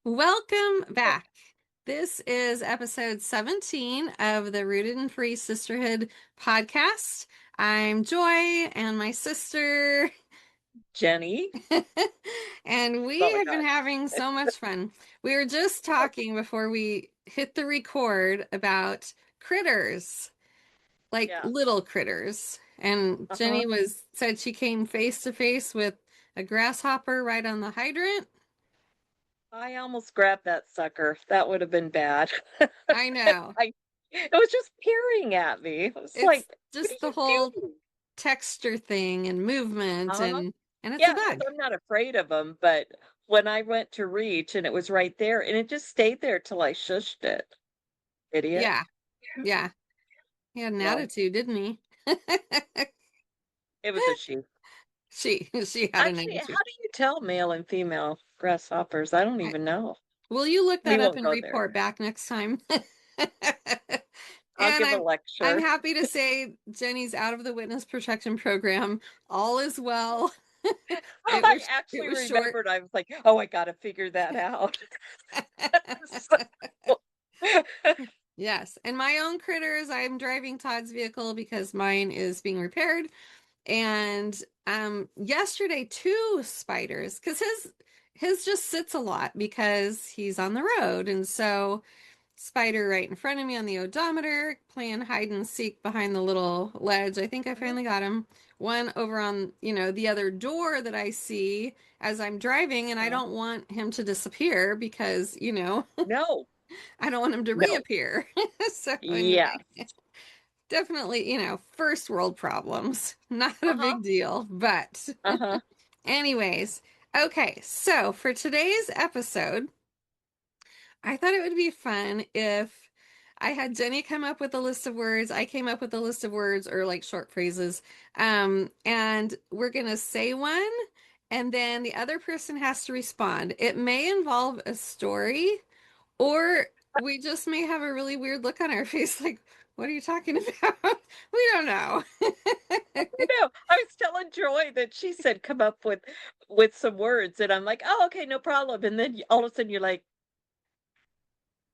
Welcome back. This is episode 17 of the Rooted and Free Sisterhood podcast. I'm Joy and my sister, Jenny. and we Oh my have been God. having so much fun. We were just talking before we hit the record about critters, like Yeah. little critters. And Uh-huh. Jenny said she came face to face with a grasshopper right on the hydrant. I almost grabbed that sucker. That would have been bad. I know. It was just peering at me. It was It's like, what are just the you whole doing? texture thing and movement Uh-huh. and it's a Yeah, because bug. I'm not afraid of them, but when I went to reach and it was right there and it just stayed there till I shushed it. Idiot. Yeah, yeah. He had an No, attitude, didn't he? it was a sheep. She had an Actually, how attitude. do you tell male and female grasshoppers? I don't I, even know. will you look We that up won't and go there. report back next time? I'll And give a I'm lecture. happy to say Jenny's out of the witness protection program. All is well. It I it actually was short. remembered, I was like, "Oh, I gotta figure that out." So Yes, and my own critters, I'm driving Todd's vehicle because mine is being repaired. And yesterday two spiders, because his just sits a lot because he's on the road. And so spider right in front of me on the odometer, playing hide and seek behind the little ledge. I think I Mhm. finally got him. One over on, the other door that I see as I'm driving, and I Uh, don't want him to disappear because, no, I don't want him to no. reappear. So Yes. anyway, definitely, first world problems. Not a Uh-huh, big deal, but uh-huh. anyways. Okay, so for today's episode, I thought it would be fun if I had Jenny come up with a list of words, I came up with a list of words or like short phrases. And we're gonna say one, and then the other person has to respond. It may involve a story, or we just may have a really weird look on our face, like, what are you talking about? We don't know. I know. I was telling Joy that she said, "Come up with some words," and I'm like, "Oh, okay, no problem." And then all of a sudden you're like,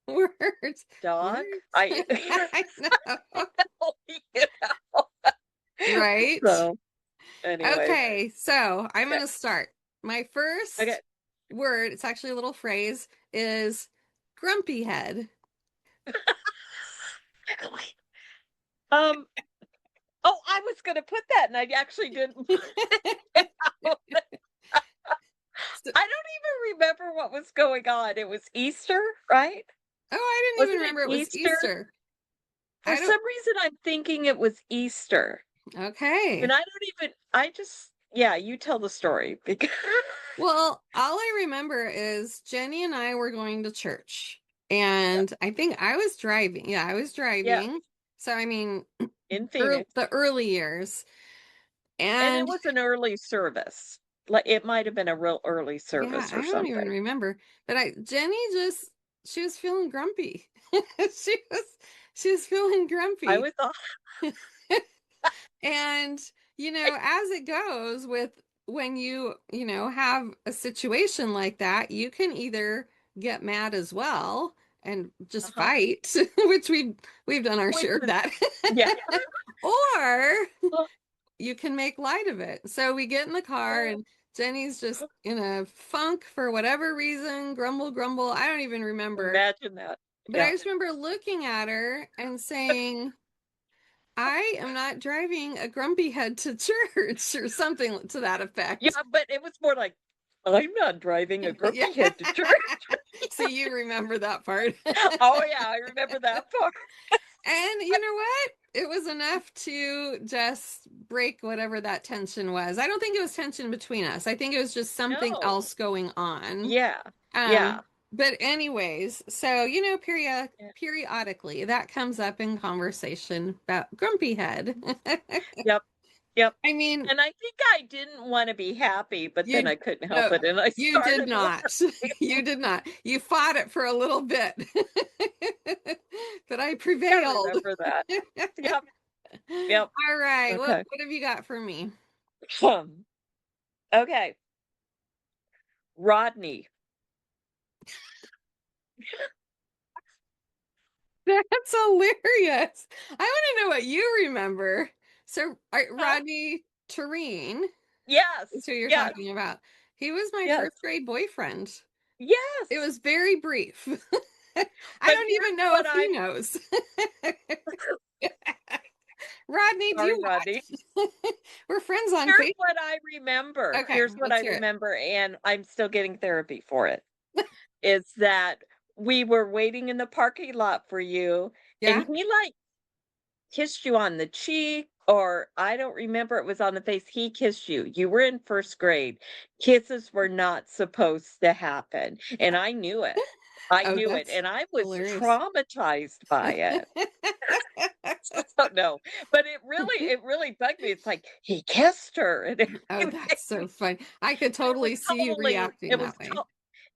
Words, "Dog?" words. I I know. you know? Right? So, anyways. Okay, so I'm Okay. gonna start. My Okay. first word, it's actually a little phrase, is grumpy head. Um, oh, I was gonna put that and I actually didn't put it out. So- I don't even remember what was going on. It was Easter, right? oh, I didn't even Wasn't it remember it was Easter? Easter. For I don't, some reason, I'm thinking it was Easter. okay. And I just, yeah, you tell the story because, Well, all I remember is Jenny and I were going to church, yeah, and I think I was driving. Yeah, I was yeah, driving. So, I mean, in Phoenix. the early years. And it And was an early service. Like it might have been a real early yeah, service I or don't even something. remember. But Jenny just, she was feeling grumpy. She was, she was feeling I grumpy. was off. And, as it goes with when have a situation like that, you can either get mad as well and just Uh-huh. fight, which we've done our Which share of is, that. yeah. Or you can make light of it. So we get in the car Oh, and Jenny's just in a funk for whatever reason, grumble, grumble. I don't even remember. imagine that. But I Yeah. just remember looking at her and saying, I am not driving a grumpy head to church or something to that Yeah, effect. but it was more like, I'm not driving a Yeah. grumpy head to church. So you remember that part. Oh yeah, I remember that part. And you know what? It was enough to just break whatever that tension was. I don't think it was tension between us. I think it was just something No. else going on. Yeah. Um, Yeah. but anyways, so Yeah. periodically that comes up in conversation about grumpy head. Yep. Yep. I mean, And I think I didn't want to be happy, but then you I couldn't help no, it and I you did started not. laughing. You did not. You fought it for a little bit. But I I prevailed. remember that. Yep. Yep. All right. Okay. What have you got for me? Okay. Rodney. That's hilarious. I want to know what you remember. So, Huh? Rodney Tureen is Yes, who you're yes, talking about. He was my yes, first grade boyfriend. It yes. was very brief. I But don't even here's know what if he I knows. Rodney, do sorry, you Rodney. watch? We're friends on Here's Facebook. what I remember. Okay, Here's what I let's hear it. remember, and I'm still getting therapy for it, is that we were waiting in the parking lot for you, and Yeah? he, like, kissed you on the cheek, or I don't remember, it was on the face. He kissed you. You were in 1st grade. Kisses were not supposed to happen, and I knew it. I Oh, knew it, that's and I was hilarious. traumatized by it. So, no, but it really bugged me. It's like, he kissed her and Oh, everything. that's so funny. I could It was totally see you totally reacting it that was way.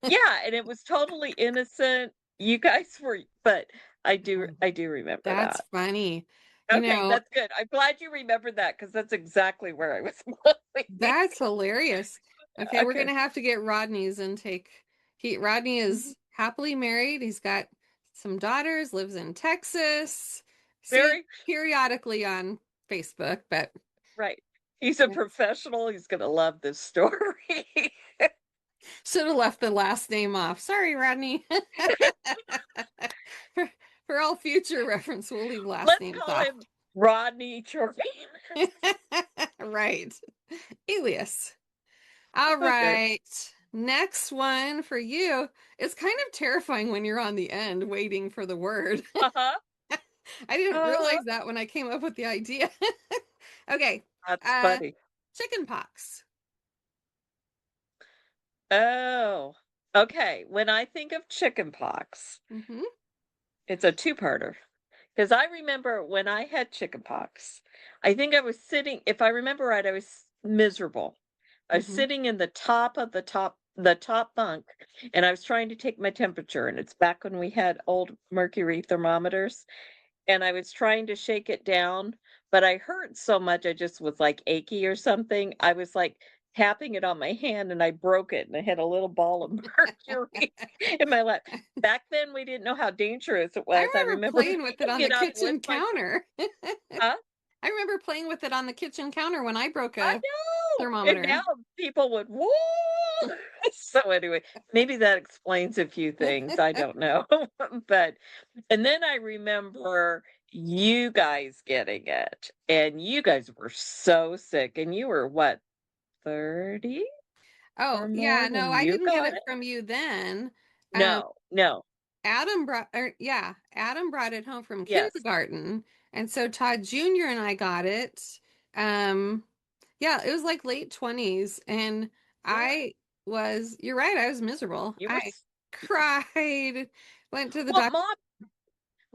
yeah, and it was totally innocent. You guys were but Oh, I do remember that's that. funny. You Okay, know, that's good. I'm glad you remembered that because that's exactly where I was going. that's hilarious. Okay, we're Okay, gonna have to get Rodney's intake. Rodney mhm. is happily married. He's got some daughters, lives in Texas. See him Very periodically on Facebook, but right. He's a professional. He's gonna love this story. should have left the last name off. Sorry, Rodney. For, for all future reference, we'll leave last Let's names call off. him Rodney Chorby. Right. Alias. All Okay. right. Next one for you. It's kind of terrifying when you're on the end waiting for the word. Uh-huh. I didn't Uh-huh. realize that when I came up with the idea. Okay. That's Uh, funny. chicken pox. Oh, okay. When I think of chicken pox, Mm-hmm. it's a two-parter. Because I remember when I had chicken pox, I think I was sitting, if I remember right, I was miserable. I was Mm-hmm. sitting in the top bunk, and I was trying to take my temperature, and it's back when we had old mercury thermometers, and I was trying to shake it down, but I hurt so much, I just was, like, achy or something. I was, like, tapping it on my hand, and I broke it, and I had a little ball of mercury in my lap. Back then, we didn't know how dangerous it I was. I remember remember playing with it picking on the it up with kitchen my counter. huh? I remember playing with it on the kitchen counter when I broke I a know! And now thermometer. people would, "Whoa!" So, anyway, maybe that explains a few things, I don't know. But and then I remember you guys getting it, and you guys were so sick, and you were what, 30 Oh, or more yeah, no, when I you didn't get got it it? from you then. Um, No, no. Adam brought it home from Yes. kindergarten, and so Todd Jr. and I got it. Um, yeah, it was like late 20s, and Yeah. you're right, I was miserable. You were I s cried, went to the well, doctor.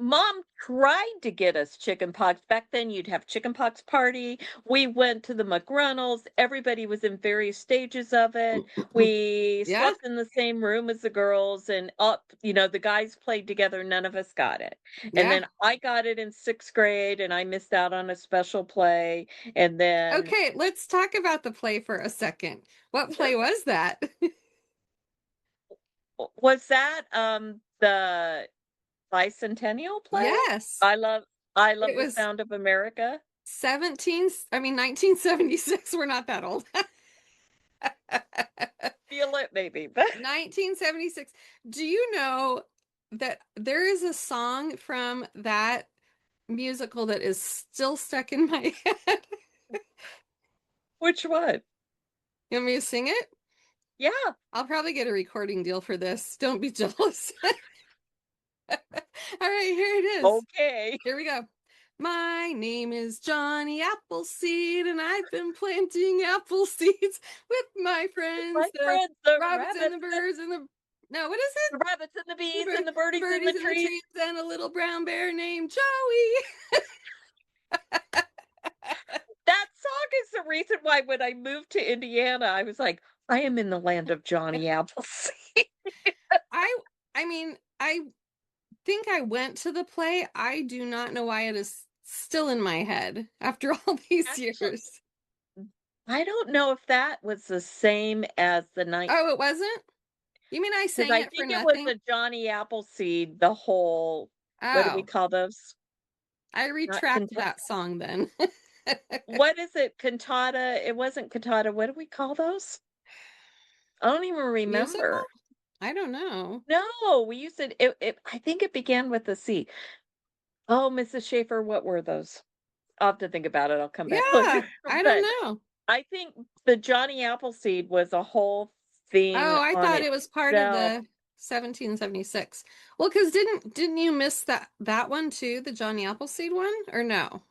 Mom tried to get us chicken pox. Back then, you'd have chicken pox party. We went to the McReynolds. Everybody was in various stages of it. We Yeah, slept in the same room as the girls, and up, the guys played together. None of us got it. And yeah. then I got it in 6th grade, and I missed out on a special play. And then, Okay, let's talk about the play for a second. What sure, play was that? was that the bicentennial play? Yes, I love, I it love the was sound of America. 1976. We're not that old. Feel it, maybe. But 1976. Do you know that there is a song from that musical that is still stuck in my head? which one? You want me to sing it? Yeah. I'll probably get a recording deal for this. Don't be jealous. All right, here it is. Okay. Here we go. My name is Johnny Appleseed, and I've been planting apple seeds with my My friends, the friends, the rabbits and rabbits, the birds and no, what is it? the rabbits and the The, bees bir and the the birdies in the birdies in the trees. trees, and a little brown bear named Joey. That song is the reason why when I moved to Indiana, I was like, I am in the land of Johnny Appleseed. I I mean, I think I went to the play. I do not know why it is still in my head after all these Actually, years. I don't know if that was the same as the night Oh, it wasn't? You mean I because sang I it for think it was nothing? a Johnny Appleseed, the whole. What do we Oh, call those? I Not retract canta that song then. what is it? Cantata? It wasn't cantata. What do we call those? I don't even Musical? remember. I don't know. No, we used it I think it began with a C. Oh, Mrs. Schaefer, what were those? I'll have to think about it. I'll come back. Look, Yeah, I don't but know. I think the Johnny Appleseed was a whole thing Oh, I on thought it was part of itself. the 1776. Well, because didn't you miss that one too, the Johnny Appleseed one, or no?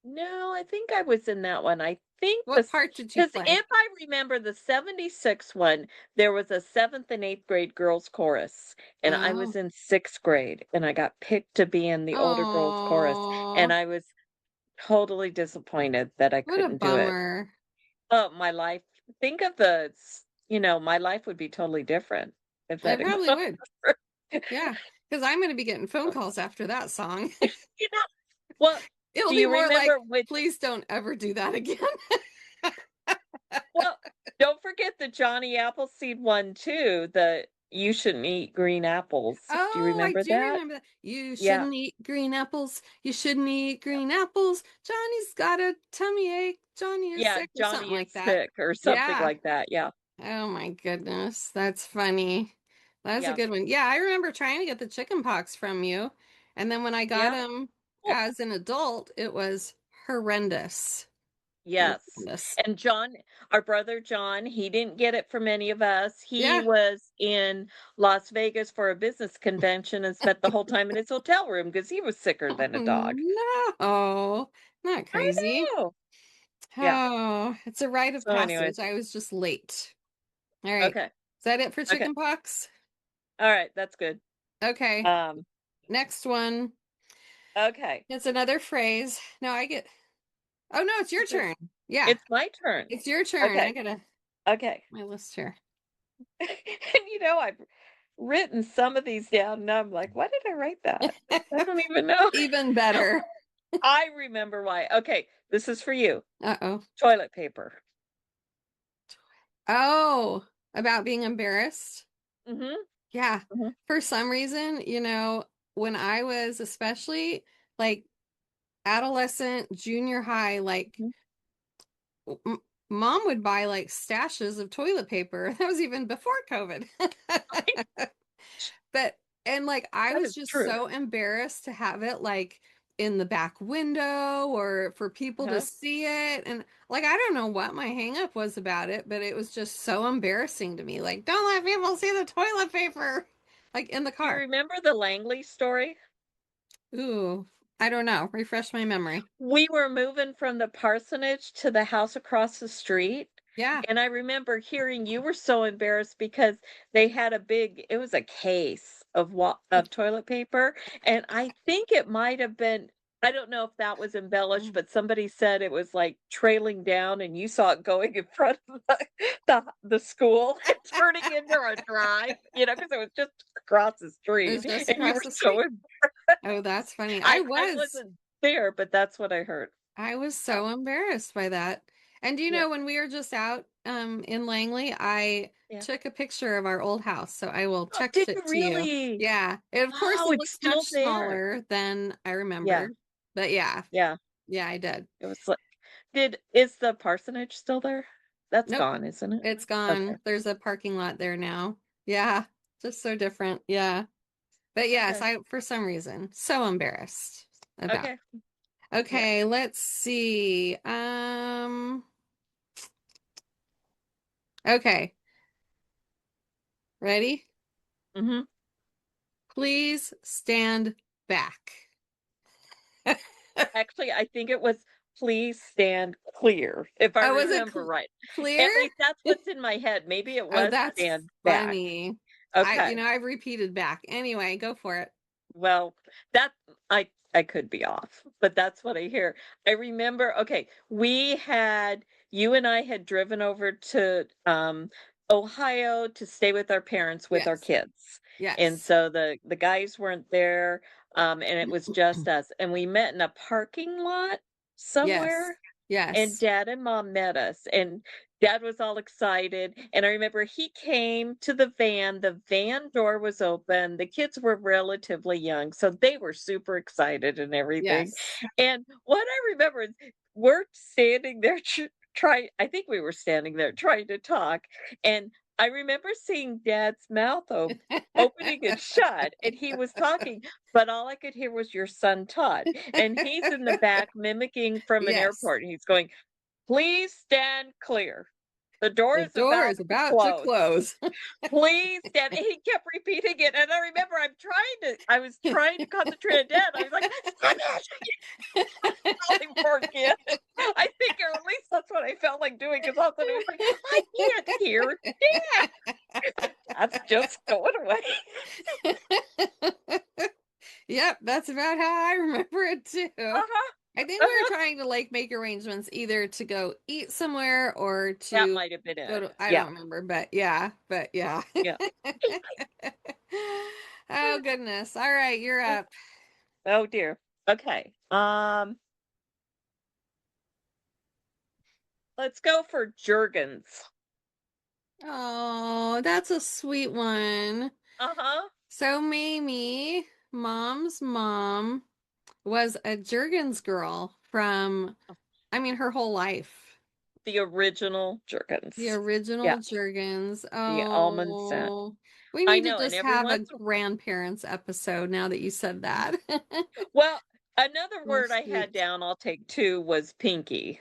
No, I think I was in that one. I think What this part did you because play? if I remember the 76 one, there was a 7th and 8th grade girls chorus, and I was Oh, in 6th grade, and I got picked to be in the older girls chorus, and oh, I was totally disappointed that I what a couldn't do it. bummer. Oh, my life think of my life would be totally different if I that had probably gone would. through. Yeah, because I'm going to be getting phone calls after that song. You know? Well, It'll do be you more remember like, which please don't ever do that again. well, don't forget the Johnny Appleseed one too, the "You shouldn't eat green apples." Do you Oh, I remember do that? remember that. You Yeah. shouldn't eat green apples. You shouldn't eat green apples. Johnny's got a tummy ache. Johnny is Yeah, sick or something Johnny is like that. sick or something Yeah. like that, yeah. Oh my goodness. That's funny. That's a Yeah. good one. Yeah, I remember trying to get the chicken pox from you. And then when I got Yeah. them Oh, as an adult, it was horrendous. yes. Horrendous. And John, our brother John, he didn't get it from any of us. He Yeah. was in Las Vegas for a business convention and spent the whole time in his hotel room because he was sicker than a dog. No, not I crazy. know. Yeah. Oh, it's a rite of So anyways, passage. I was just late. All right. okay. Is that it for Okay. chicken pox? All right, that's good. Okay. Um, Next one. okay. It's another phrase. No, I get. Oh, no, it's your Is it turn. Yeah, it's my turn. it's your turn. I Okay. gotta Okay. my list here. And I've written some of these down and I'm like, why did I write that? I don't even know. Even better. I remember why. Okay, this is for you. Uh-oh. Toilet paper. Oh, about being embarrassed. Mhm. Yeah. Mhm. For some reason, when I was especially like adolescent, junior high, like Mhm. m mom would buy like stashes of toilet paper. That was even before COVID. But and like I That was is just true. so embarrassed to have it like in the back window or for people to Uh-huh. see it. And like I don't know what my hang up was about it, but it was just so embarrassing to me. Like, don't let people see the toilet paper. Like in the Do you car. remember the Langley story? Ooh, I don't know. Refresh my memory. We were moving from the parsonage to the house across the street, Yeah. and I remember hearing you were so embarrassed because they had it was a case of toilet paper, and I think it might have been I don't know if that was embellished, but somebody said it was, like, trailing down and you saw it going in front of the school and turning into a drive, because it was just across the It street, was just and you across were the so street. Oh, that's funny. I wasn't there, but that's what I heard. I was Yeah, so embarrassed by that. And do you yeah. know when we were just out in Langley, I Yeah. took a picture of our old house, so I will Oh, text did you it to you. really? Yeah. And of course Oh, it it's looks still much there. smaller than I Yeah, remembered. But yeah, yeah. yeah, I did. It was like is the parsonage still there? That's Nope, gone, isn't it? it's Okay, gone. There's a parking lot there now. Yeah, just so different. Yeah. But yes, okay, I for some reason so embarrassed about. okay. Yeah. Okay, let's see. Okay, ready? Mhm. Please stand back. Actually, I think it was "Please stand clear," if I Oh, was it remember right. clear? At least that's what's in my head. Maybe it Oh, was that's "Stand back." funny. Okay. I've repeated back. Anyway, go for it. Well, that I could be off, but that's what I hear. I remember okay, you and I had driven over to, Ohio to stay with our parents with our Yes. kids, and Yes. so the guys weren't there, and it was just us, and we met in a parking lot Yes. somewhere, and Yes. dad and mom met us, and Dad was all excited, and I remember he came to the van door was open, the kids were relatively young, so they were super excited and everything, Yes. and what I remember is we're standing there trying I think we were standing there trying to talk, and I remember seeing Dad's mouth opening and shut, and he was talking, but all I could hear was, "Your son Todd," and he's in the back mimicking from an Yes. airport, and he's going, "Please stand clear. The door The is door about is to about to close. close. Please stand." And he kept repeating it, and I remember I was trying to concentrate on Dad. I was like, "Stop it!" Calling poor kid. I think, or at least that's what I felt like doing, because all of a sudden it was like, "I can't hear Dad. Dad's just going away." Yep, that's about how I remember it too. Uh-huh, I think we were uh-huh. trying to like make arrangements either to go eat somewhere or That to might have been go it. to, I Yeah, don't remember, but yeah. yeah. Oh goodness. All right, you're up. Oh dear. Okay. Let's go for Jergens. Oh, that's a sweet one. Uh-huh. So Mamie, mom's mom, was a Jurgens girl from, I mean, her whole life. The original The Jergens. original Yeah, Jurgens. the almond scent. Oh, we I need to know, and just every have a once in grandparents episode now that you said that. well, another So word I had sweet. down, I'll take 2, was pinky.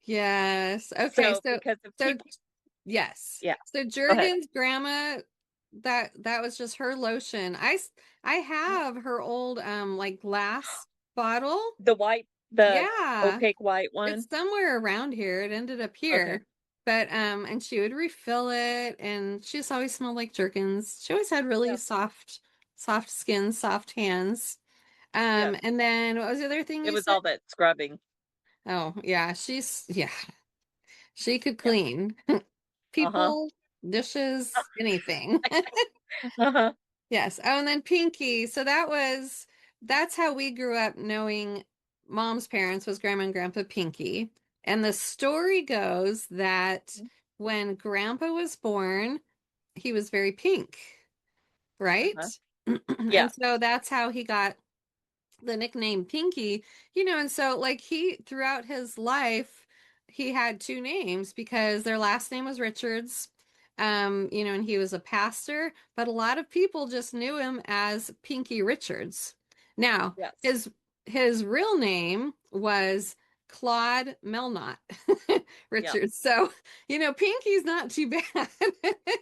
Yes. Okay. So, So, because of so people yes. yeah, So go ahead. Jurgen's grandma, that was just her lotion. I Mhm. have her old like glass bottle. The Yeah. opaque white It's one? somewhere around here. It ended up Okay. here. But and she would refill it and she just always smelled like Jergens. She always had really Yeah, soft skin, soft hands. yes. And then what was the other thing It you was said? all that scrubbing. Oh, yeah, yeah, she could Yeah. clean Uh-huh. people, dishes, anything. Uh-huh. Yes. Oh, and then Pinky. So that's how we grew up knowing mom's parents was Grandma and Grandpa Pinky. And the story goes that when Grandpa was born, he was very pink, right? Uh-huh. And Yeah, so that's how he got the nickname Pinky, and so like he throughout his life he had two names because their last name was Richards. And he was a pastor, but a lot of people just knew him as Pinky Richards. Now, yes. his real name was Claude Melnott Yeah. Richards. So, Pinky's not too bad.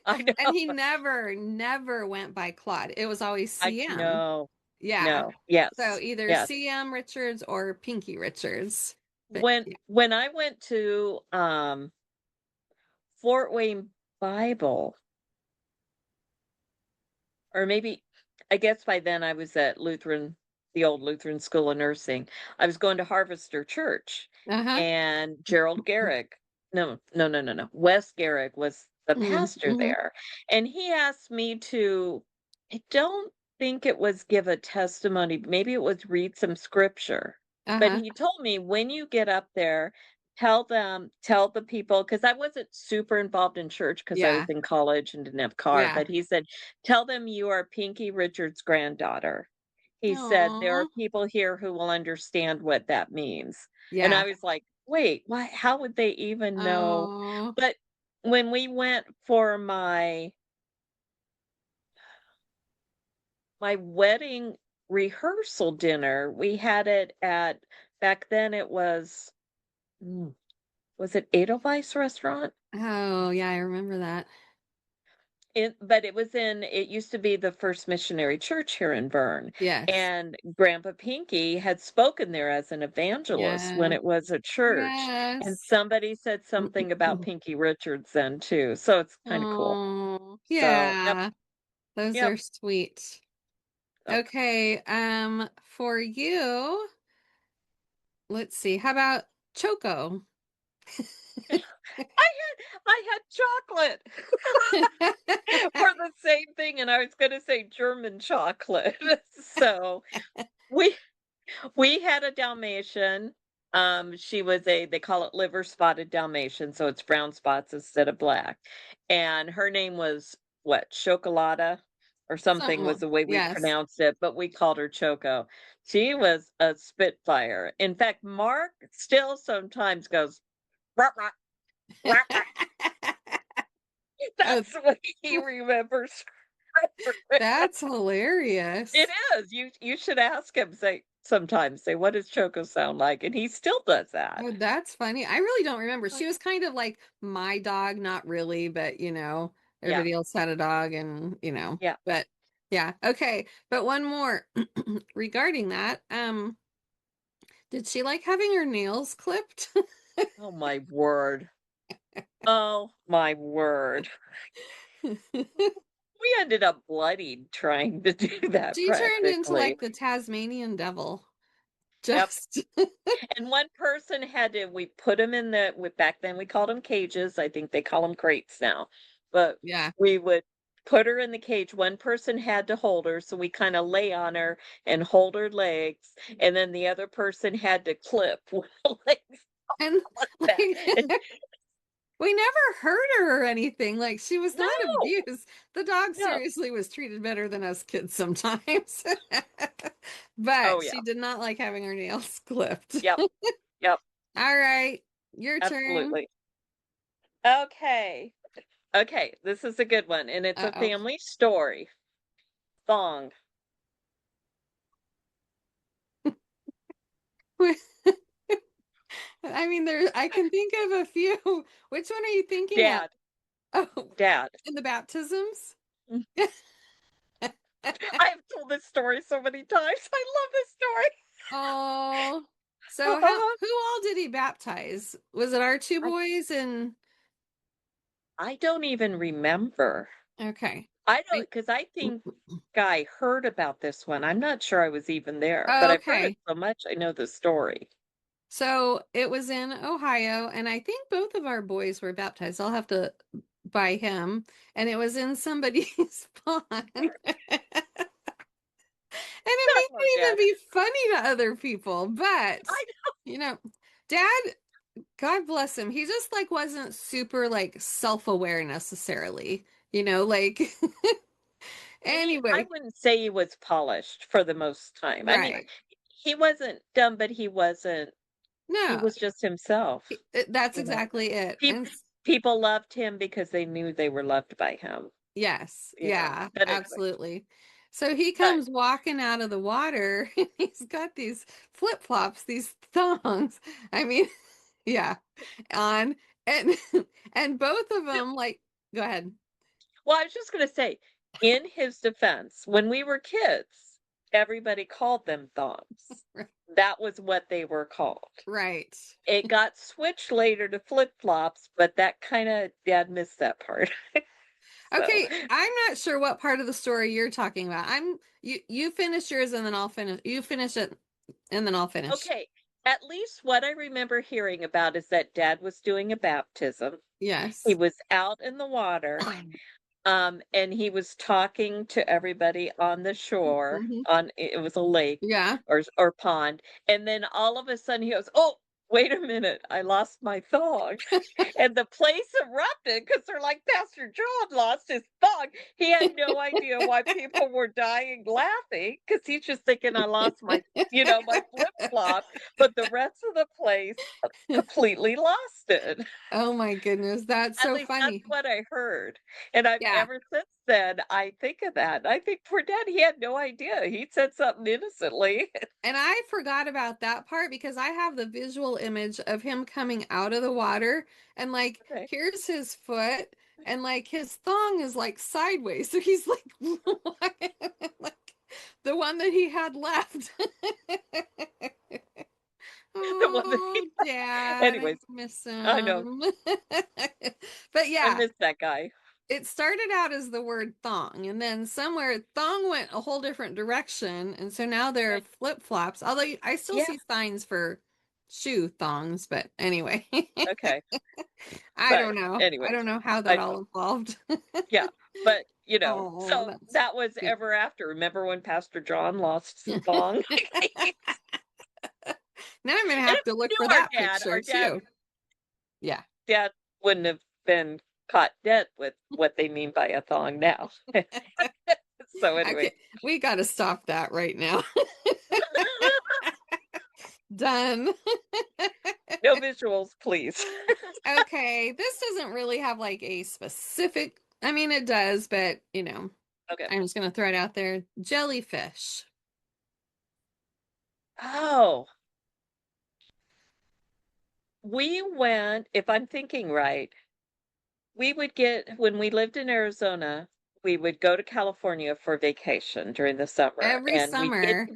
I And know. he never went by Claude. It was always I CM. no. Yeah. No. So Yes. either Yes. CM Richards or Pinky Richards. But When yeah. when I went to, Fort Wayne Bible, or maybe I guess by then I was at the old Lutheran School of Nursing. I was going to Harvester Church, Uh-huh. and Gerald Garrick no, no, no, no, no, Wes Garrick was the pastor Mm-hmm. there, and he asked me to I don't think it was give a testimony, maybe it was read some scripture, but Uh-huh. he told me, "When you get up there, tell the people," because I wasn't super involved in church because I was Yeah. in college and didn't have a car, Yeah. but he said, "Tell them you are Pinky Richards' granddaughter." He said, "There Aw. are people here who will understand what that means." And Yeah. I was like, "Wait, why how would they even know?" Oh. But when we went for my wedding rehearsal dinner, we had it at back then it mm, was it Edelweiss Restaurant? Oh, yeah, I remember that. But it used to be the First Missionary Church here in Bern, Yes. and Grandpa Pinky had spoken there as an evangelist when Yes. it was a church, and Yes. somebody said something about Pinky Richards then too, so it's kinda cool. Oh, So, yep, yeah. Those yep. are sweet. So Okay, for you, let's see. How about Choco? I had chocolate for the same thing, and I was gonna say German chocolate. So, we we had a Dalmatian. She was a they call it liver spotted Dalmatian, so it's brown spots instead of black. And her name was what, Chocolata or something was Something. the way we Yes. pronounced it, but we called her Choco. She was a spitfire. In fact, Mark still sometimes goes, "Rah, rah, rah, rah." Oh, That's what he remembers. that's hilarious. It is. You should ask him, say sometimes, say, "What does Choco sound like?" And he still does that. Oh, that's funny. I really don't remember. She was kind of like my dog, not really, but Yeah, everybody else had a dog and, yeah. but yeah. Okay. But one more regarding that. Did she like having her nails clipped? Oh my word. Oh my word. We ended up bloodied trying to do that She turned into practically. like the Tasmanian devil. Yep. Just And one person had to we put them in back then we called them cages. I think they call them crates now. But yeah. we would put her in the cage. One person had to hold her, so we kind of lay on her and hold her legs, and then the other person had to clip legs And like like that. And we never hurt her or anything. Like she was not no, abused. The dog no. seriously was treated better than us kids sometimes. Oh But yeah. she did not like having her nails clipped. Yep. Yep. All right, your turn. Absolutely. Okay. Okay, this is a good one, and it's a Uh-oh. family story. Thong. I mean, I can think of a few. Which one are you thinking of? Dad. Oh, Dad. in the baptisms? Mm. I've told this story so many times. I love this story. Oh, so Uh-huh. who all did he baptize? Was it our two I boys and I don't even remember. okay. I don't I, because I think I heard about this one. I'm not sure I was even there, but oh, I've heard it okay. so much I know the story. So it was in Ohio, and I think both of our boys were baptized. I'll have to by him, and it was in somebody's pond. And it I may love not even Dad. be funny to other people, but I you know, Dad, God bless him, he just like wasn't super like self-aware necessarily, like I anyway, wouldn't say he was polished for the most time. I mean, right. he wasn't dumb, but he No, was just himself, that's you know. exactly it. Peop And People loved him because they knew they were loved by him, yes, you know. yeah, But anyway, absolutely. So he but comes walking out of the water and he's got these flip-flops, these thongs. I mean, yeah, on and and both of no, them like go ahead. well, I was just gonna say, in his defense, when we were kids, everybody called them thongs. That was what they were called. Right. It got switched later to flip-flops, but that kinda Dad missed that part. So, Okay, I'm not sure what part of the story you're talking about. You finish yours and then I'll finish. You finish it and then I'll finish. okay, at least what I remember hearing about is that Dad was doing a baptism. He Yes. was out in the water. And he was talking to everybody on the shore Hmm. on it was a lake Yeah. or pond, and then all of a sudden he goes, "Oh, wait a minute, I lost my thong." And the place erupted because 'cause they're like, "Pastor John lost his thong." He had no idea why people were dying laughing because he's just thinking, "I lost my flip-flop," but the rest of the place completely lost it. Oh my goodness, that's At so least that's funny. what I heard, and I've Yeah. ever since then, I think of that, I think poor dad, he had no idea, he said something innocently. And I forgot about that part because I have the visual image of him coming out of the water and like Okay. here's his foot and like his thong is like sideways. So he's like like the one that he had left. The one that he Oh, Dad, I anyways, miss I know, him. But I yeah, miss that guy. it started out as the word thong, and then somewhere thong went a whole different direction, and so now they're Okay. flip-flops. Although I still Yeah, see signs for shoe thongs, but anyway, okay, I but don't know. I anyways, don't know how I that know, all evolved. yeah, but, Oh, so that's that was cute. ever after, remember when Pastor John lost his thong? Now I'm gonna And have if to we look for knew our that dad, picture too. Yeah. dad wouldn't have been caught dead with what they mean by a thong now. So Okay, anyway, we got to stop that right now. Done. no visuals, please. Okay, this doesn't really have like a specific, I mean, it does, but Okay. I'm just gonna throw it out there. Jellyfish. Oh, we went, if I'm thinking right, we would get when we lived in Arizona, we would go to California for vacation during the summer, Every and we get summer.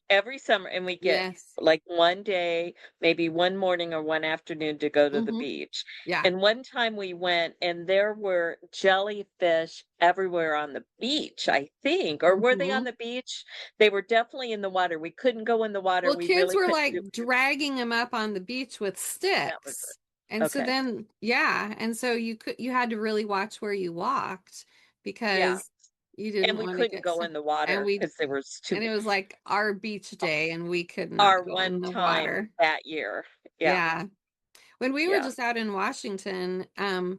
every summer, and we get, Yes. like, 1 day, maybe 1 morning or 1 afternoon to go to the Mm-hmm. beach, Yeah. and one time we went, and there were jellyfish everywhere on the beach, I think, or were they on Mm-hmm. the beach? They were definitely in the water. We couldn't go in the water, Well, we kids really were couldn't do like dragging them up on the beach with that was sticks. it. And so Okay. then, yeah, and so you had to really watch where you walked Yeah, because you and didn't we want to couldn't get go some. in the And water we because there was and too it was like our beach day and we could not our go in one the time water. that year. Yeah, Yeah. When we were yeah. just out in Washington,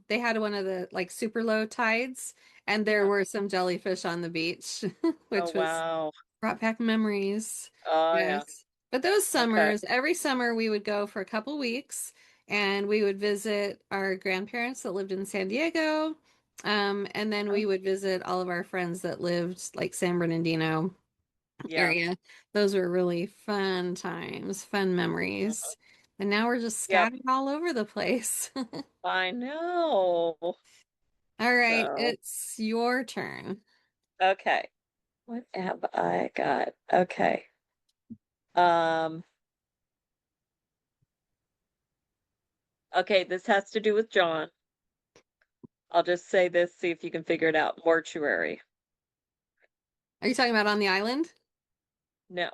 they had one of the like super low tides, and there Yeah. were some jellyfish on the beach, Oh, which was wow. brought back memories. Oh, yeah. Yes. But those Okay. summers, every summer we would go for a couple weeks and we would visit our grandparents that lived in San Diego. And then Uh-huh. we would visit all of our friends that lived like San Bernardino Yeah. area. Those were really fun times, fun Mhm. memories. And now we're just Yep. scattered all over the place. I know. All right, So, it's your turn. okay. What have I got? Okay. Um, okay, this has to do with John. I'll just say this, see if you can figure it out. Mortuary. Are you talking about on the island? No.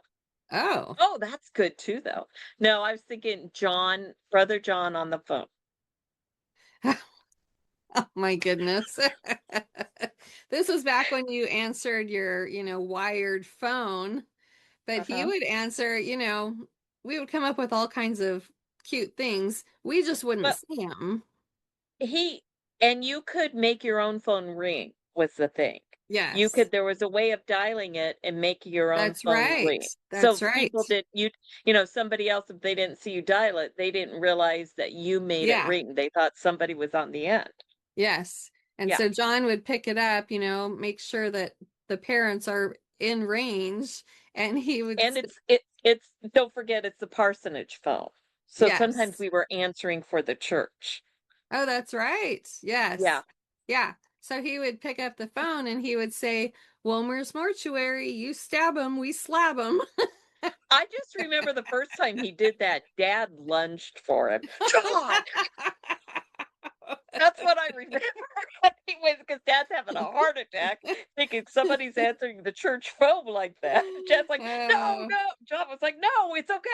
Oh. Oh, that's good too, though. No, I was thinking John, brother John on the phone. Oh my goodness. This was back when you answered your, wired phone, but he Uh-huh. would answer, we would come up with all kinds of cute things. We just wouldn't Well, see them. he and you could make your own phone ring was the thing. You Yes, could there was a way of dialing it and making your own that's phone right. ring. So That's right. people did somebody else, if they didn't see you dial it, they didn't realize that you made it Yeah, ring. They thought somebody was on the end. yes. And Yeah. so John would pick it up, make sure that the parents are in range, and he would, And it's don't forget it's the parsonage phone. So sometimes yes. we were answering for the church. Oh, that's right. Yeah. Yes. Yeah. So he would pick up the phone and he would say, Wilmer's mortuary, you stab him, we slab him. I just remember the first time he did that, Dad lunged for him. John, that's what I remember. Anyways, because Dad's having a heart attack, thinking somebody's answering the church phone like that. Dad's like, "No, Uh, no." John was like, "No, it's okay."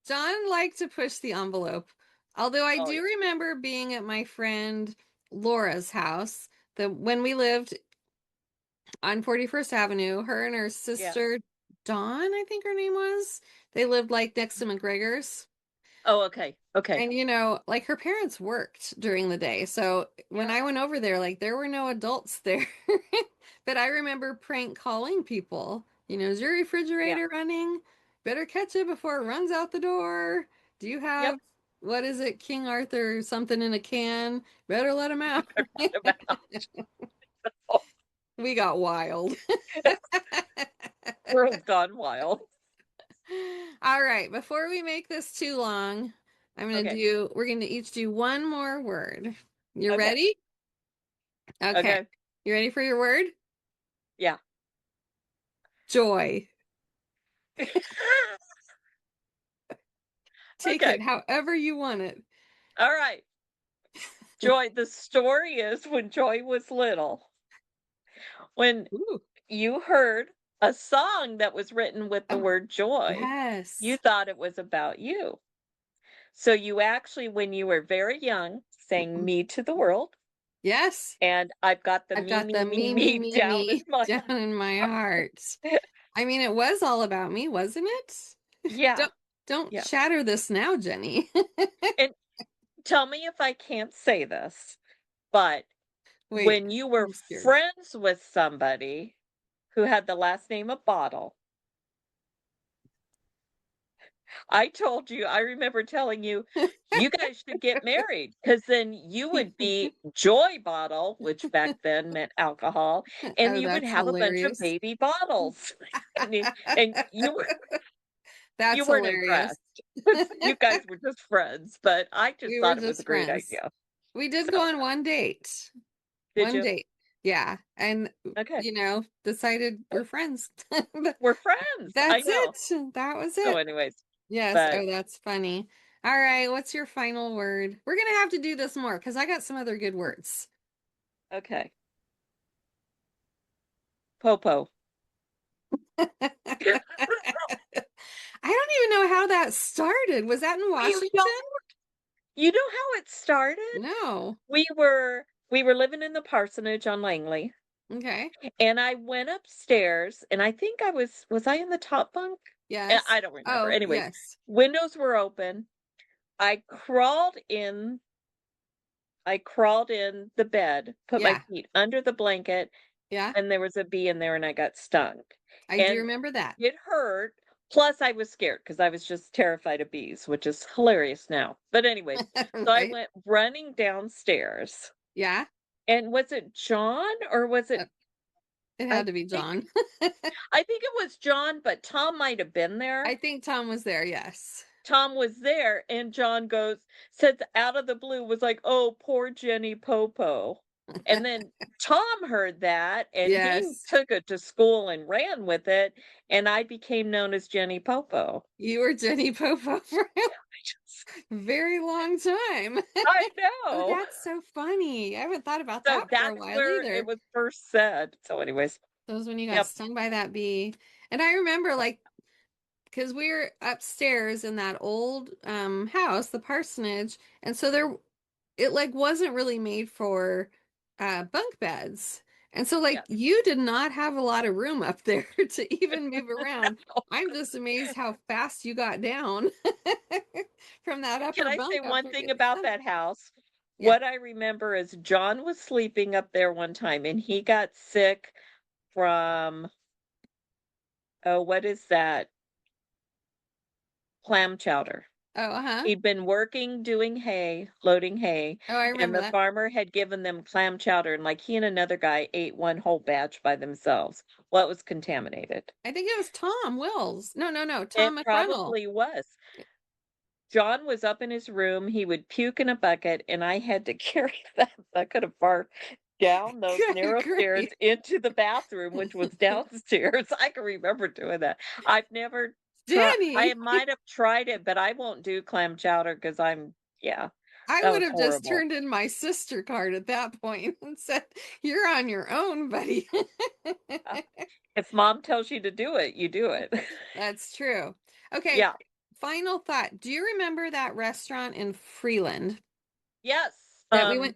John liked to push the envelope. Although I Oh, do yeah. remember being at my friend Laura's house, when we lived on 41st Avenue, her and her Yeah. sister Dawn, I think her name was, they lived like next to McGregor's. Oh, okay. Okay. And like her parents worked during the day. So when Yeah. I went over there, like there were no adults there. But I remember prank calling people. Is your Yeah. refrigerator running? Better catch it before it runs out the door. Do you Yep. have, what is it, King Arthur something in a can? Better let him out. About oh, We got wild. world gone wild. All right, before we make this too long, Okay. we're gonna each do one more word. You Okay. ready? Okay. Okay. You ready for your word? Yeah. Joy. Take Okay. it however you want it. All right. Joy, the story is when Joy was little, when Ooh. you heard a song that was written with the Oh, word joy, you yes. thought it was about you. So you actually, when you were very young, sang Me to the World, Yes. and I've got the I've me, got me, the me, me, me, me me, down in me my down in my heart. heart. I mean, it was all about me, wasn't it? Yeah. Don't Don't Yeah. shatter this now, Jenny. And tell me if I can't say this, but Wait, when you were I'm scared. friends with somebody who had the last name of Bottle, I remember telling you, "You guys should get married, because then you would be Joy Bottle," which back then meant alcohol, and Oh, you would that's have a bunch of hilarious. baby bottles. And you That's weren't hilarious. impressed. You guys were just friends, but I just We were thought it was a just great friends. idea. We did go So, on one date. did One you? date. Yeah. And, Okay. decided we're friends. We're friends. I That's know. it. That was So it. anyways, Yes. but Oh, that's funny. All right. What's your final word? We're going to have to do this more because I got some other good words. okay. Popo. I don't even know how that started. Was that in You know Washington? you know how it started? No. We were living in the parsonage on Langley, Okay. and I went upstairs, and I think was I in the top bunk? Yes. I don't remember. Oh, Anyways, yes. windows were open. I crawled in I crawled in the bed, put my Yeah. feet under the blanket, Yeah. and there was a bee in there, and I got stung. I do And remember that. it hurt, plus I was scared because I was just terrified of bees, which is hilarious now. But anyways, so I Right. went running downstairs, Yeah. and was it John or was Uh, it It I had to be think John. I think it was John, but Tom might have been I there. think Tom was there. Yes. Tom was there, and John says out of the blue, was like, "Oh, poor Jenny Popo." And then Tom heard that, and he Yes. took it to school and ran with it, and I became known as Jenny Popo. You were Jenny Popo for a I just very long time. I Oh, know. that's so funny. I haven't thought about So that for a that's while where it either. was first said. So anyways, That was when you got yep, stung by that bee. And I remember like because we were upstairs in that old house, the parsonage, and so there it like wasn't really made for bunk beds. And so like yes. you did not have a lot of room up there to even move around. I'm just amazed how fast you got down from that Can upper I say bunk one after thing getting about stung. that house? Yeah. What I remember is John was sleeping up there one time, and he got sick from, oh, what is that? Clam chowder. Oh, uh-huh. He'd been working doing hay, loading hay, Oh, I and remember the that. farmer had given them clam chowder, and like he and another guy ate one whole batch by themselves. Well, it was contaminated. I think it was Tom Wills. No, no, no. Tom It McRunnell. probably was. John was up in his room, he would puke in a bucket, and I had to carry that bucket of barf down those Good narrow stairs grief. into the bathroom, which was downstairs. I can remember doing that. I've never I Danny. might have tried it, but I won't do clam chowder because yeah, I that would was have just horrible. turned in my sister card at that point and said, "You're on your own, buddy." Yeah. If mom tells you to do it, you do it. That's true. Okay, Yeah. final thought. Do you remember that restaurant in Freeland Yes. that we went?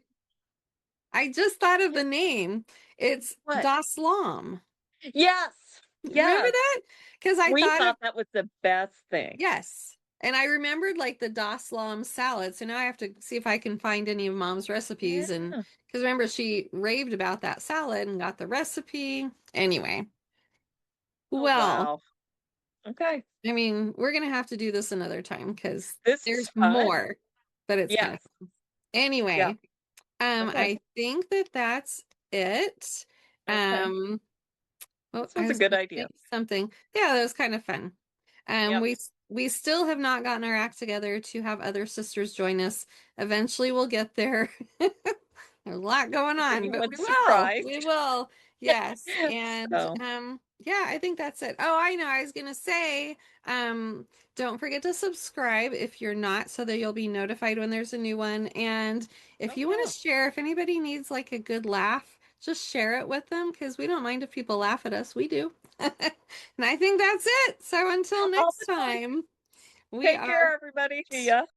I just thought of Yeah, the name. It's what? Das Lam. Yes. Remember Yes. that? Because I We thought of thought that was the best thing. yes. And I remembered like the Das Lam salad. So now I have to see if I can find any of mom's recipes. And Yeah. because remember, she raved about that salad and got the recipe. Anyway, Oh, well, wow. Okay. I mean, we're going to have to do this another time because This is there's fun. more, but it's kind of Yes. Yeah. anyway. Okay. I think that that's it. Okay. Um, well, This I was a was good going to idea. say something. Yeah, that was kind of fun. Yep. We still have not gotten our act together to have other sisters join us. Eventually, we'll get there. There's a lot going Keeping on, you but one we will. We surprised. will. Yes. And So, yeah, I think that's it. Oh, I know. I was gonna say, don't forget to subscribe if you're not, so that you'll be notified when there's a new one. And if oh, you want yeah. to share, if anybody needs like a good laugh, just share it with them because we don't mind if people laugh at us. We do. And I think that's it. So until All next the time. time, we Take are care, everybody. See ya.